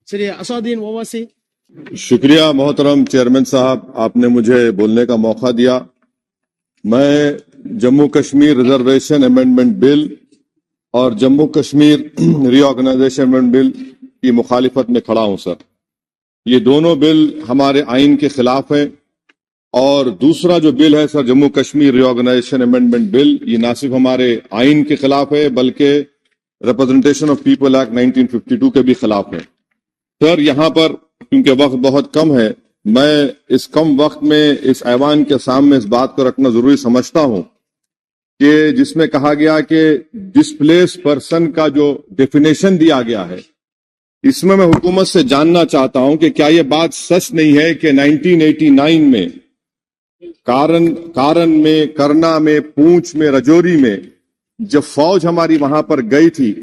چلیے اسدین اویسی. شکریہ محترم چیئرمین صاحب، آپ نے مجھے بولنے کا موقع دیا. میں جموں کشمیر ریزرویشن امینڈمنٹ بل اور جموں کشمیر ری آرگنائزیشن امینڈمنٹ بل کی مخالفت میں کھڑا ہوں سر. یہ دونوں بل ہمارے آئین کے خلاف ہیں، اور دوسرا جو بل ہے سر جموں کشمیر ری آرگنائزیشن امینڈمنٹ بل، یہ نہ صرف ہمارے آئین کے خلاف ہے بلکہ ریپرزنٹیشن آف پیپل ایکٹ 1952 کے بھی خلاف ہے. سر یہاں پر کیونکہ وقت بہت کم ہے، میں اس کم وقت میں اس ایوان کے سامنے اس بات کو رکھنا ضروری سمجھتا ہوں کہ جس میں کہا گیا کہ ڈسپلیس پرسن کا جو ڈیفینیشن دیا گیا ہے، اس میں حکومت سے جاننا چاہتا ہوں کہ کیا یہ بات سچ نہیں ہے کہ 1989 میں کارن میں، کرنا میں، پونچھ میں، رجوری میں جب فوج ہماری وہاں پر گئی تھی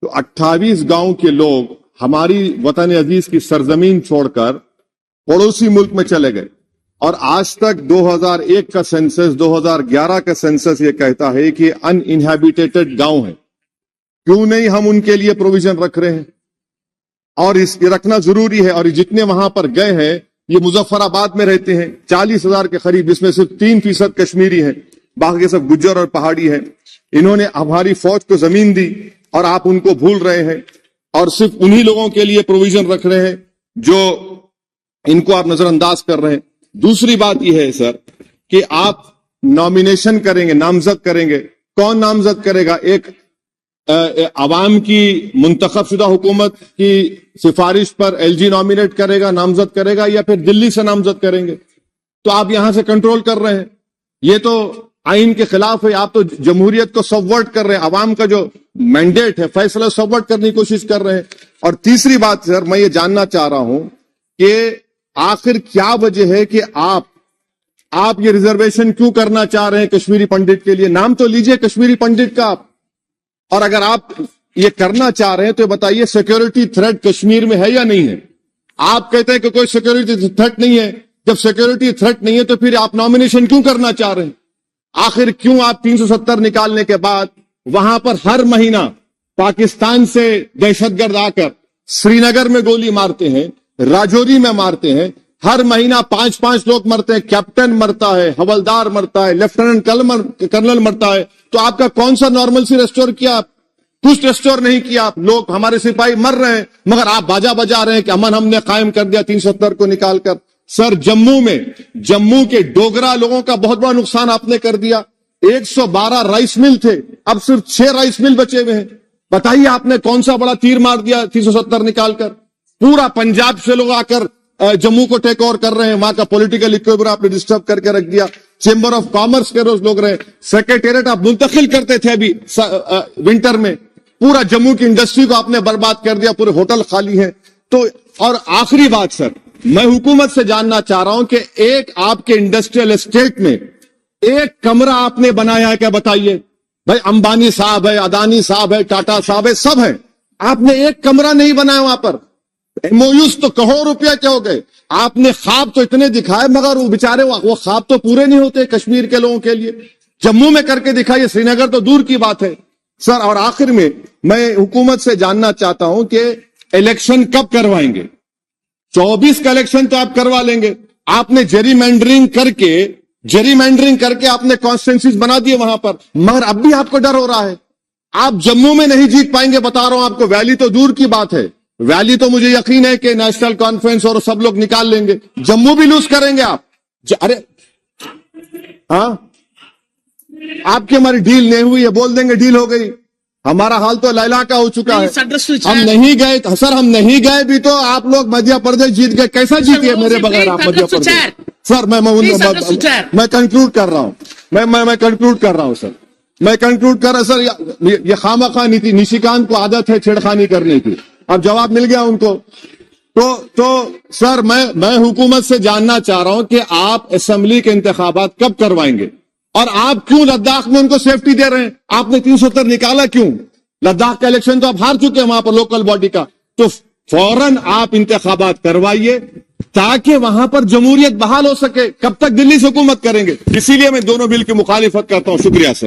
تو 28 گاؤں کے لوگ ہماری وطن عزیز کی سرزمین چھوڑ کر پڑوسی ملک میں چلے گئے، اور آج تک 2001 کا سینسس، 2011 کا سینسس یہ کہتا ہے کہ ان انہیبیٹیڈ گاؤں ہیں. کیوں نہیں ہم ان کے لیے پروویژن رکھ رہے ہیں؟ اور اس کے رکھنا ضروری ہے. اور جتنے وہاں پر گئے ہیں یہ مظفر آباد میں رہتے ہیں، 40,000 کے قریب، جس میں صرف 3% کشمیری ہیں، باقی سب گجر اور پہاڑی ہیں. انہوں نے ہماری فوج کو زمین دی اور آپ ان کو بھول رہے ہیں، اور صرف انہی لوگوں کے لیے پروویژن رکھ رہے ہیں جو ان کو آپ نظر انداز کر رہے ہیں. دوسری بات یہ ہے سر کہ آپ نامینیشن کریں گے، نامزد کریں گے. کون نامزد کرے گا؟ ایک عوام کی منتخب شدہ حکومت کی سفارش پر ایل جی نامینیٹ کرے گا، نامزد کرے گا، یا پھر دلی سے نامزد کریں گے؟ تو آپ یہاں سے کنٹرول کر رہے ہیں. یہ تو آئین کے خلاف ہے. آپ تو جمہوریت کو سبورٹ کر رہے ہیں، عوام کا جو مینڈیٹ ہے، فیصلہ سبورٹ کرنے کی کوشش کر رہے ہیں. اور تیسری بات سر میں یہ جاننا چاہ رہا ہوں کہ آخر کیا وجہ ہے کہ آپ یہ ریزرویشن کیوں کرنا چاہ رہے ہیں کشمیری پنڈت کے لیے؟ نام تو لیجئے کشمیری پنڈت کا آپ. اور اگر آپ یہ کرنا چاہ رہے ہیں تو بتائیے سیکیورٹی تھریٹ کشمیر میں ہے یا نہیں ہے؟ آپ کہتے ہیں کہ کوئی سیکیورٹی تھریٹ نہیں ہے. جب سیکیورٹی تھریٹ نہیں ہے تو پھر آپ نامینیشن کیوں کرنا چاہ رہے ہیں؟ آخر کیوں آپ 370 نکالنے کے بعد وہاں پر ہر مہینہ پاکستان سے دہشت گرد آ کر سری نگر میں گولی مارتے ہیں، راجوری میں مارتے ہیں، ہر مہینہ 5 لوگ مرتے ہیں، کیپٹن مرتا ہے، حوالدار مرتا ہے، لیفٹیننٹ کرنل مرتا ہے. تو آپ کا کون سا نارمل سی ریسٹور کیا؟ آپ کچھ ریسٹور نہیں کیا. آپ لوگ ہمارے سپاہی مر رہے ہیں مگر آپ باجا بجا رہے ہیں کہ امن ہم نے قائم کر دیا 370 کو نکال کر. سر جموں کے ڈوگرا لوگوں کا بہت بڑا نقصان آپ نے کر دیا. 112 رائس مل تھے، اب صرف 6 رائس مل بچے ہوئے ہیں. بتائیے آپ نے کون سا بڑا تیر مار دیا 370 نکال کر. پورا پنجاب سے لوگ آ کر جموں کو ٹیک اوور کر رہے ہیں. وہاں کا پولیٹیکل اکویبر آپ نے ڈسٹرب کر کے رکھ دیا. چیمبر آف کامرس کے روز لوگ رہے، سیکریٹریٹ آپ منتقل کرتے تھے ابھی ونٹر میں، پورا جموں کی انڈسٹری کو آپ نے برباد کر دیا، پورے ہوٹل خالی ہیں. تو اور آخری بات سر میں حکومت سے جاننا چاہ رہا ہوں کہ ایک آپ کے انڈسٹریل اسٹیٹ میں ایک کمرہ آپ نے بنایا ہے کیا؟ بتائیے بھائی. امبانی صاحب ہے، اڈانی صاحب ہے، ٹاٹا صاحب ہے، سب ہیں. آپ نے ایک کمرہ نہیں بنایا وہاں پر. MOUs تو کروڑ روپیہ کے ہو گئے. آپ نے خواب تو اتنے دکھائے مگر وہ بیچارے وہ خواب تو پورے نہیں ہوتے کشمیر کے لوگوں کے لیے. جموں میں کر کے دکھائیے، سری نگر تو دور کی بات ہے سر. اور آخر میں حکومت سے جاننا چاہتا ہوں کہ الیکشن کب کروائیں گے؟ 24 کا الیکشن تو آپ کروا لیں گے. آپ نے جیری مینڈرنگ کر کے آپ نے کانسٹیٹنسیز بنا دیے وہاں پر، مگر اب بھی آپ کو ڈر ہو رہا ہے. آپ جموں میں نہیں جیت پائیں گے، بتا رہا ہوں آپ کو. ویلی تو دور کی بات ہے، ویلی تو مجھے یقین ہے کہ نیشنل کانفرنس اور سب لوگ نکال لیں گے. جموں بھی لوز کریں گے آپ. ارے ہاں آپ کی ہماری ڈیل نہیں ہوئی ہے، بول دیں گے ڈیل ہو گئی. ہمارا حال تو لیلا کا ہو چکا ہے. ہم نہیں گئے سر، ہم نہیں گئے بھی تو آپ لوگ مدھیہ پردیش جیت گئے. کیسا جیتے میرے بغیر آپ مدھیہ پردیش؟ سر میں کنکلوڈ کر رہا ہوں، میں کنکلوڈ کر رہا ہوں سر. میں کنکلوڈ کر رہا سر. یہ خامخواہ نشیکانت کو عادت ہے چھیڑخانی کرنے کی. اب جواب مل گیا ان کو. تو سر میں حکومت سے جاننا چاہ رہا ہوں کہ آپ اسمبلی کے انتخابات کب کروائیں گے؟ اور آپ کیوں لداخ میں ان کو سیفٹی دے رہے ہیں؟ آپ نے 370 نکالا کیوں؟ لداخ کا الیکشن تو آپ ہار چکے ہیں وہاں پر لوکل باڈی کا. تو فوراً آپ انتخابات کروائیے تاکہ وہاں پر جمہوریت بحال ہو سکے. کب تک دلی سے حکومت کریں گے؟ اسی لیے میں دونوں بل کی مخالفت کرتا ہوں. شکریہ سر.